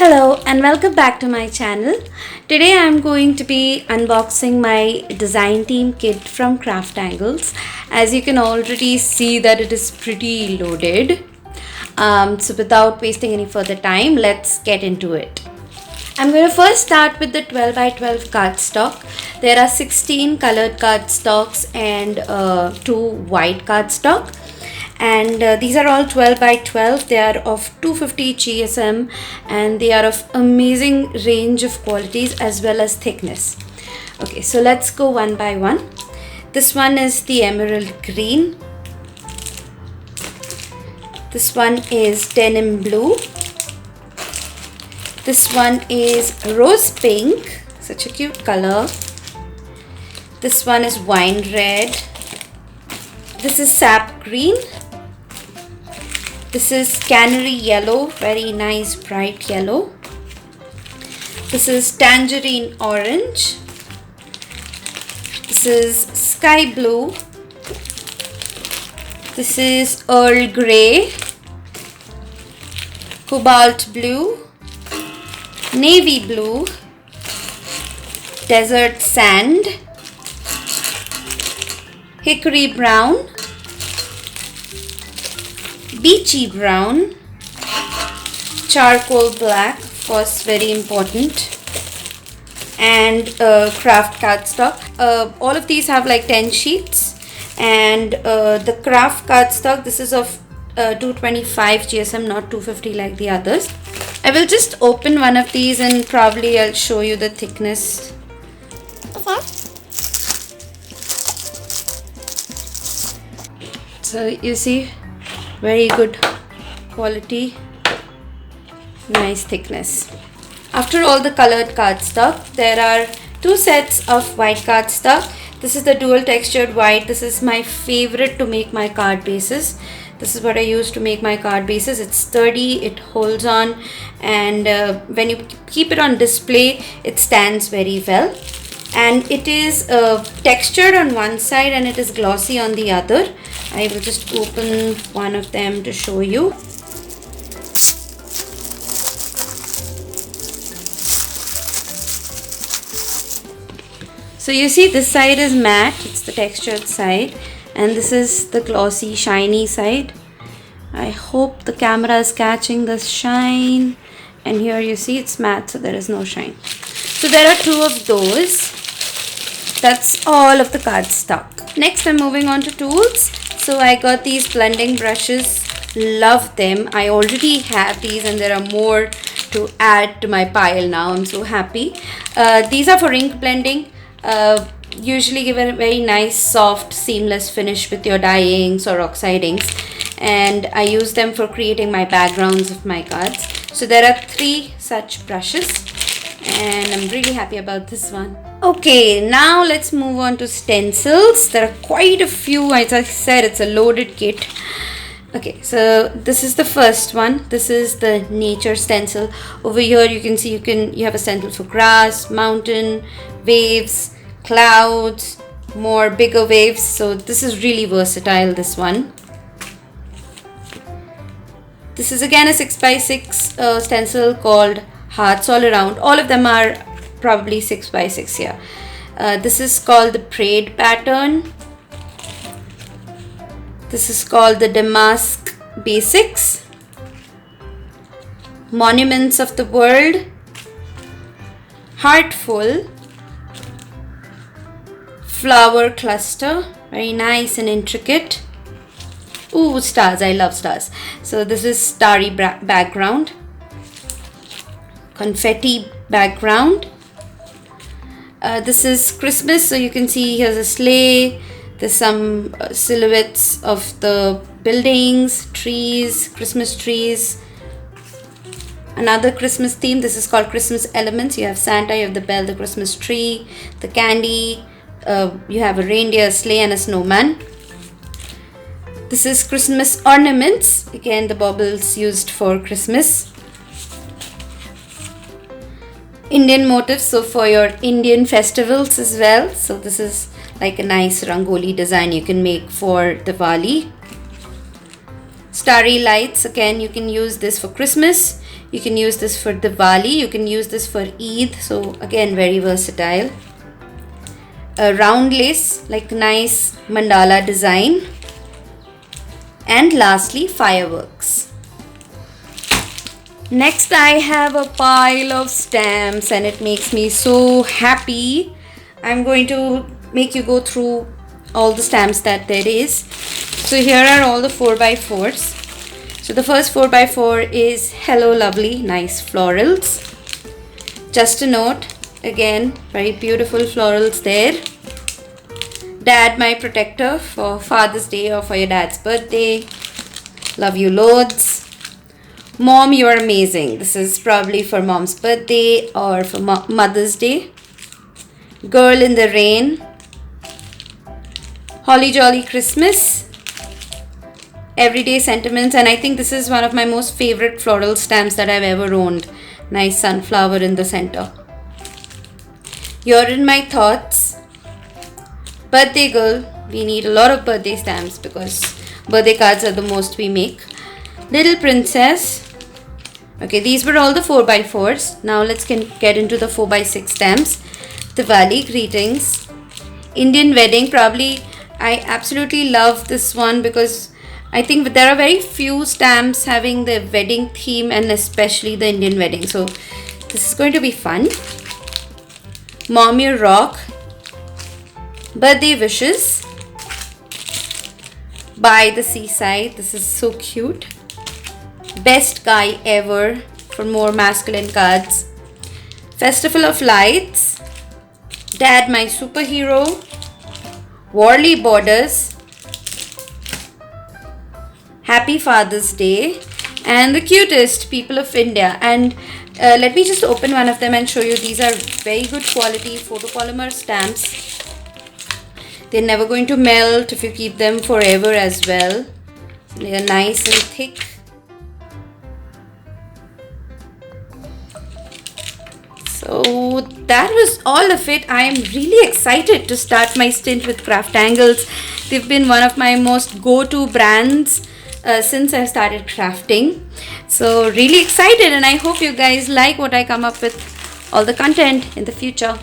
Hello and welcome back to my channel. Today I'm going to be unboxing my design team kit from CrafTangles. As you can already see that it is pretty loaded. So without wasting any further time, let's get into it. I'm going to first start with the 12 by 12 cardstock. There are 16 colored cardstocks and 2 white cardstock. And these are all 12 by 12. They are of 250 GSM and they are of amazing range of qualities as well as thickness. Okay, so let's go one by one. This one is the emerald green. This one is denim blue. This one is rose pink, such a cute color. This one is wine red. This is sap green. This is canary yellow, very nice bright yellow. This is tangerine orange. This is sky blue. This is Earl Grey, cobalt blue, navy blue, desert sand, hickory brown, beachy brown, charcoal black, of course very important, and craft cardstock. All of these have like 10 sheets, and the craft cardstock, this is of 225 GSM, not 250 like the others. I will just open one of these and probably I'll show you the thickness. So you see, very good quality, nice thickness. After all the colored cardstock, there are 2 sets of white cardstock. This is the dual textured white. This is my favorite to make my card bases. This is what I use to make my card bases. It's sturdy, it holds on, and when you keep it on display, it stands very well. And it is textured on one side and it is glossy on the other. I will just open one of them to show you. So you see, this side is matte, it's the textured side, and this is the glossy shiny side. I hope the camera is catching the shine, and here you see it's matte, so there is no shine. So there are 2 of those. That's all of the cardstock. Next I'm moving on to tools. So I got these blending brushes, love them. I already have these and there are more to add to my pile now. I'm so happy. These are for ink blending. Usually give a very nice soft seamless finish with your dye inks or oxide inks, and I use them for creating my backgrounds of my cards. So there are 3 such brushes and I'm really happy about this one. Okay, now let's move on to stencils. There are quite a few. As I said, it's a loaded kit. Okay, so this is the first one. This is the nature stencil. Over here you can see you have a stencil for grass, mountain, waves, clouds, more bigger waves. So this is really versatile, this one. This is again a 6x6 stencil called Hearts All Around. All of them are probably 6x6 here. This is called the Parade pattern. This is called the Damask Basics, Monuments of the World, Heartful, Flower Cluster, very nice and intricate. Ooh, stars, I love stars. So this is starry background, confetti background. This is Christmas, so you can see here's a sleigh. There's some silhouettes of the buildings, trees, Christmas trees. Another Christmas theme. This is called Christmas Elements. You have Santa, you have the bell, the Christmas tree, the candy. You have a reindeer, a sleigh, and a snowman. This is Christmas Ornaments. Again, the baubles used for Christmas. Indian motifs, so for your Indian festivals as well. So this is like a nice rangoli design you can make for Diwali. Starry lights, again you can use this for Christmas. You can use this for Diwali, you can use this for Eid, so again very versatile. A round lace, like nice mandala design. And lastly, fireworks. Next I have a pile of stamps and it makes me so happy. I'm going to make you go through all the stamps that there is. So here are all the 4x4s. So the first 4x4 is Hello Lovely, nice florals. Just a note, again very beautiful florals there. Dad, my protector, for Father's Day or for your dad's birthday. Love you loads. Mom, you're amazing. This is probably for mom's birthday or for Mother's Day. Girl in the Rain. Holly Jolly Christmas. Everyday Sentiments, and I think this is one of my most favorite floral stamps that I've ever owned. Nice sunflower in the center. You're in My Thoughts. Birthday Girl. We need a lot of birthday stamps because birthday cards are the most we make. Little Princess. Okay, these were all the 4x4s. Now let's get into the 4x6 stamps. Diwali Greetings. Indian Wedding. Probably I absolutely love this one because I think there are very few stamps having the wedding theme and especially the Indian wedding. So this is going to be fun. Mom You Rock. Birthday Wishes. By the Seaside. This is so cute. Best Guy Ever for more masculine cards. Festival of Lights. Dad My Superhero. Worldly Borders. Happy Father's Day. And the cutest, People of India. And let me just open one of them and show you. These are very good quality photopolymer stamps. They're never going to melt if you keep them forever as well. They're nice and thick. So that was all of it. I am really excited to start my stint with CrafTangles. They've been one of my most go-to brands since I started crafting. So really excited, and I hope you guys like what I come up with, all the content in the future.